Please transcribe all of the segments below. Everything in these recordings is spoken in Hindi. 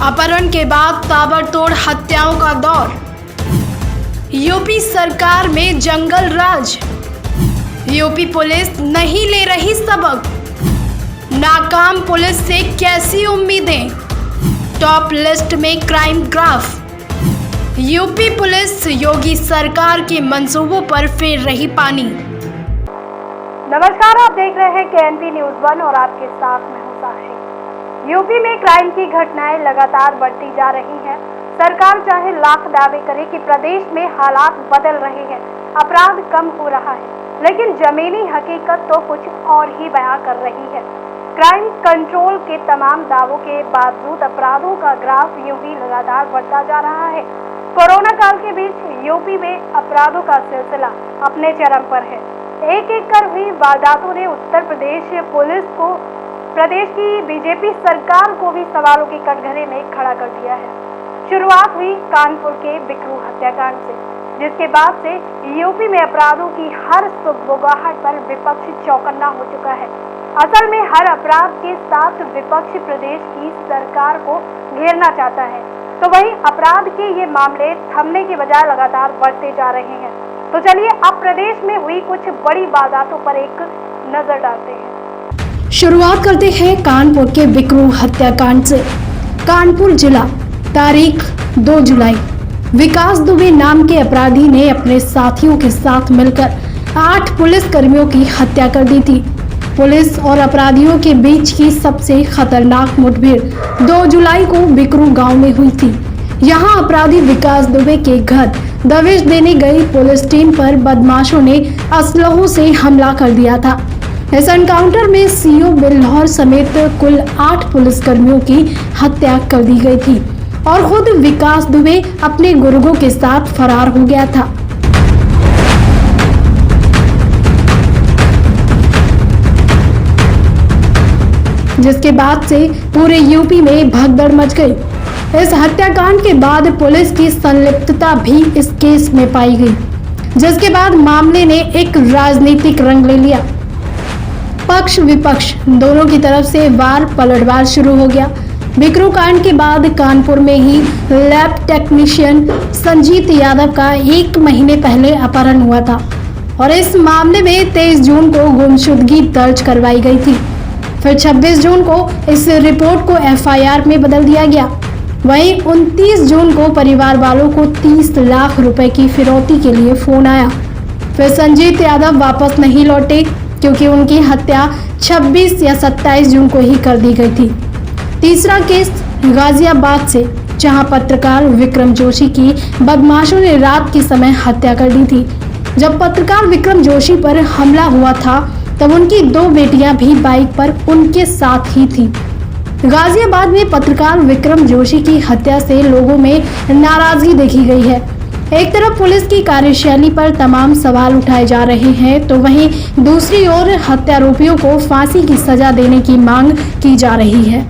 अपहरण के बाद ताबड़तोड़ हत्याओं का दौर। यूपी सरकार में जंगल राज। यूपी पुलिस नहीं ले रही सबक। नाकाम पुलिस से कैसी उम्मीदें। टॉप लिस्ट में क्राइम ग्राफ। यूपी पुलिस योगी सरकार के मंसूबों पर फेर रही पानी। नमस्कार, आप देख रहे हैं केएनपी न्यूज़ 1 और आपके साथ मैं हूं साक्षी। यूपी में क्राइम की घटनाएं लगातार बढ़ती जा रही हैं। सरकार चाहे लाख दावे करे कि प्रदेश में हालात बदल रहे हैं, अपराध कम हो रहा है, लेकिन जमीनी हकीकत तो कुछ और ही बयां कर रही है। क्राइम कंट्रोल के तमाम दावों के बावजूद अपराधों का ग्राफ यूं ही लगातार बढ़ता जा रहा है। कोरोना काल के बीच यूपी में अपराधों का सिलसिला अपने चरम पर है। एक एक कर हुई वारदातों ने उत्तर प्रदेश पुलिस को, प्रदेश की बीजेपी सरकार को भी सवालों के कटघरे में खड़ा कर दिया है। शुरुआत हुई कानपुर के बिकरू हत्याकांड से, जिसके बाद से यूपी में अपराधों की हर सुगबुगाहट पर विपक्ष चौकन्ना हो चुका है। असल में हर अपराध के साथ विपक्ष प्रदेश की सरकार को घेरना चाहता है, तो वहीं अपराध के ये मामले थमने के बजाय लगातार बढ़ते जा रहे हैं। तो चलिए अब प्रदेश में हुई कुछ बड़ी वारदातों पर एक नजर डालते हैं। शुरुआत करते हैं कानपुर के बिकरू हत्याकांड से। कानपुर जिला, तारीख 2 जुलाई। विकास दुबे नाम के अपराधी ने अपने साथियों के साथ मिलकर 8 पुलिस कर्मियों की हत्या कर दी थी। पुलिस और अपराधियों के बीच की सबसे खतरनाक मुठभेड़ 2 जुलाई को बिकरू गांव में हुई थी। यहां अपराधी विकास दुबे के घर दबिश देने गई पुलिस टीम पर बदमाशों ने असलहों से हमला कर दिया था। इस एनकाउंटर में सीओ बिल्हौर समेत कुल 8 पुलिसकर्मियों की हत्या कर दी गई थी और खुद विकास दुबे अपने गुर्गों के साथ फरार हो गया था। जिसके बाद से पूरे यूपी में भगदड़ मच गई। इस हत्याकांड के बाद पुलिस की संलिप्तता भी इस केस में पाई गई, जिसके बाद मामले ने एक राजनीतिक रंग ले लिया। पक्ष विपक्ष दोनों की तरफ से वार पलटवार शुरू हो गया। बिकरू कांड के बाद कानपुर में ही लैब टेक्नीशियन संजीत यादव का 1 महीने पहले अपहरण हुआ था और इस मामले में 23 जून को गुमशुदगी दर्ज करवाई गई थी। फिर 26 जून को इस रिपोर्ट को एफआईआर में बदल दिया गया। वहीं 29 जून को परिवार वालों को 30 लाख रुपए की फिरौती के लिए फोन आया। फिर संजीत यादव वापस नहीं लौटे क्योंकि उनकी हत्या 26 या 27 जून को ही कर दी गई थी। तीसरा केस गाजियाबाद से, जहां पत्रकार विक्रम जोशी की बदमाशों ने रात के समय हत्या कर दी थी। जब पत्रकार विक्रम जोशी पर हमला हुआ था तब उनकी 2 बेटियां भी बाइक पर उनके साथ ही थी। गाजियाबाद में पत्रकार विक्रम जोशी की हत्या से लोगों में नाराजगी देखी गई है। एक तरफ पुलिस की कार्यशैली पर तमाम सवाल उठाए जा रहे हैं, तो वहीं दूसरी ओर हत्यारोपियों को फांसी की सजा देने की मांग की जा रही है।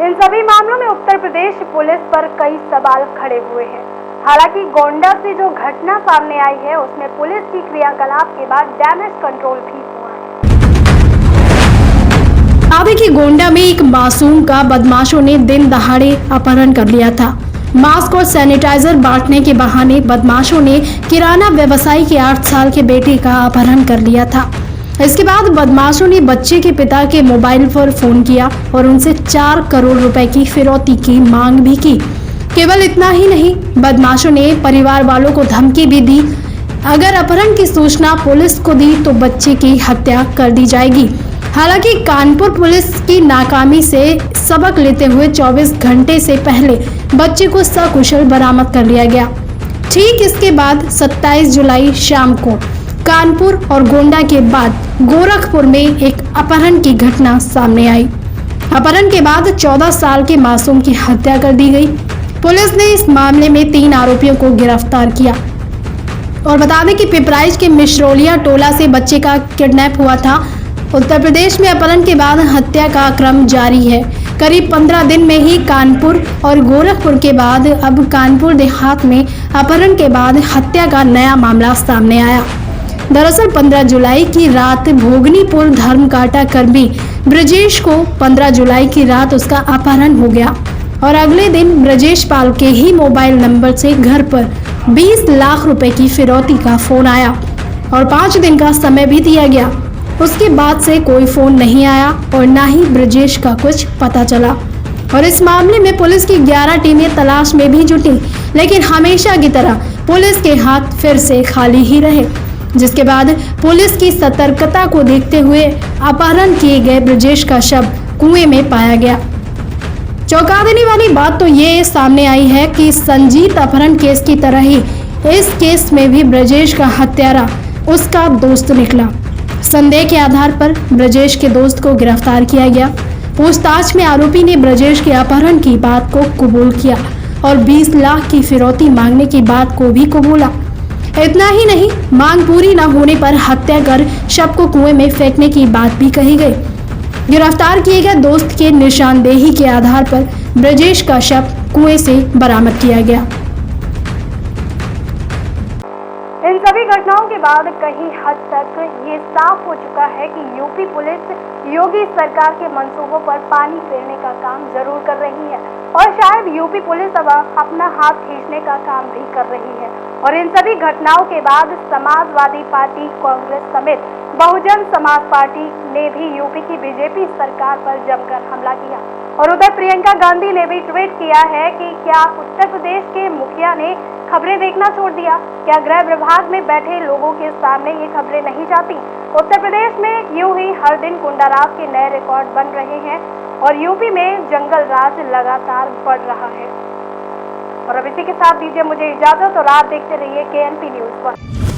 इन सभी मामलों में उत्तर प्रदेश पुलिस पर कई सवाल खड़े हुए हैं। हालांकि गोंडा से जो घटना सामने आई है उसमें पुलिस की क्रियाकलाप के बाद डैमेज कंट्रोल भी हुआ है। आगे की गोंडा में एक मासूम का बदमाशों ने दिन दहाड़े अपहरण कर लिया था। मास्क और सैनिटाइजर बांटने के बहाने बदमाशों ने किराना व्यवसायी के 8 साल के बेटे का अपहरण कर लिया था। इसके बाद बदमाशों ने बच्चे के पिता के मोबाइल पर फोन किया और उनसे 4 करोड़ रुपए की फिरौती की मांग भी की। केवल इतना ही नहीं, बदमाशों ने परिवार वालों को धमकी भी दी, अगर अपहरण की सूचना पुलिस को दी तो बच्चे की हत्या कर दी जाएगी। हालांकि कानपुर पुलिस की नाकामी से सबक लेते हुए 24 घंटे से पहले बच्चे को सकुशल बरामद कर लिया गया। ठीक इसके बाद 27 जुलाई शाम को कानपुर और गोंडा के बाद गोरखपुर में एक अपहरण की घटना सामने आई। अपहरण के बाद 14 साल के मासूम की हत्या कर दी गई। पुलिस ने इस मामले में 3 आरोपियों को गिरफ्तार किया। और बता दें कि पिपराइच के मिश्रोलिया टोला से बच्चे का किडनैप हुआ था। उत्तर प्रदेश में अपहरण के बाद हत्या का क्रम जारी है। करीब 15 दिन में ही कानपुर और गोरखपुर के बाद अब कानपुर देहात में अपहरण के बाद हत्या का नया मामला सामने आया। दरअसल 15 जुलाई की रात भोगनीपुर धर्मकाटा कर्मी ब्रजेश को 15 जुलाई की रात उसका अपहरण हो गया और अगले दिन ब्रजेश पाल के ही मोबाइल नंबर से घर पर 20 लाख रुपए की फिरौती का फोन आया और 5 दिन का समय भी दिया गया। उसके बाद से कोई फोन नहीं आया और ना ही ब्रजेश का कुछ पता चला और इस मामले में पुलिस की 11 टीमें तलाश में भी जुटी, लेकिन हमेशा की तरह पुलिस के हाथ फिर से खाली ही रहे। जिसके बाद पुलिस की सतर्कता को देखते हुए अपहरण किए गए ब्रजेश का शव कुएं में पाया गया। चौंका देने वाली बात तो ये सामने आई है कि संजीत अपहरण केस की तरह ही इस केस में भी ब्रजेश का हत्यारा उसका दोस्त निकला। संदेह के आधार पर ब्रजेश के दोस्त को गिरफ्तार किया गया। पूछताछ में आरोपी ने ब्रजेश के अपहरण की बात को कबूल किया और 20 लाख की फिरौती मांगने की बात को भी कबूला। इतना ही नहीं, मांग पूरी न होने पर हत्या कर शव को कुएं में फेंकने की बात भी कही गई। गिरफ्तार किए गए दोस्त के निशानदेही के आधार पर ब्रजेश का शव कुएं से बरामद किया गया। इन सभी घटनाओं के बाद कहीं हद तक ये साफ हो चुका है कि यूपी पुलिस योगी सरकार के मंसूबों पर पानी फेरने का काम जरूर कर रही है और शायद यूपी पुलिस अब अपना हाथ खींचने का काम भी कर रही है। और इन सभी घटनाओं के बाद समाजवादी पार्टी, कांग्रेस समेत बहुजन समाज पार्टी ने भी यूपी की बीजेपी सरकार पर जमकर हमला किया। और उधर प्रियंका गांधी ने भी ट्वीट किया है कि क्या उत्तर प्रदेश के मुखिया ने खबरें देखना छोड़ दिया? क्या गृह विभाग में बैठे लोगों के सामने ये खबरें नहीं जाती? उत्तर प्रदेश में यूं ही हर दिन गुंडाराज के नए रिकॉर्ड बन रहे हैं और यूपी में जंगल राज लगातार बढ़ रहा है। और अब इसी के साथ दीजिए मुझे इजाजत और आप देखते रहिए KNP News 1।